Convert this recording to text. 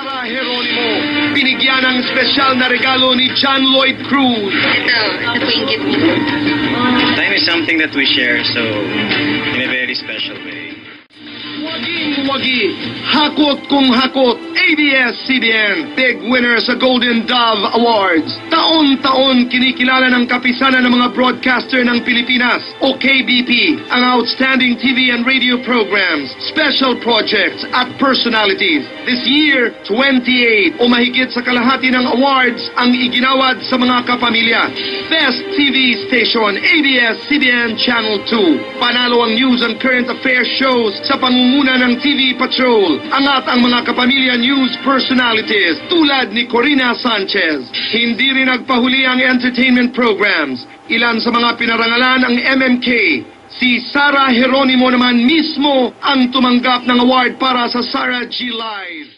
Sara Geronimo, binigyan ng espesyal na regalo ni John Lloyd Cruz. Ito po yung gift niyo. Time is something that we share, so in a very special way. Waging-wagi, hakot kung hakot, ABS-CBN, big winner sa Golden Dove Awards. Taon-taon kinikilala ng kapisanan ng mga broadcaster ng Pilipinas o KBP ang outstanding TV and radio programs, special projects at personalities. This year, 28 o mahigit sa kalahati ng awards ang iginawad sa mga kapamilya. Best TV Station, ABS-CBN Channel 2. Panalo ang news and current affairs shows sa pangunguna ng TV Patrol. Angat ang mga kapamilya news personalities tulad ni Corina Sanchez. Hindi rin nagpahuli ang entertainment programs. Ilan sa mga pinarangalan ang MMK. Si Sara Geronimo naman mismo ang tumanggap ng award para sa Sara G Live.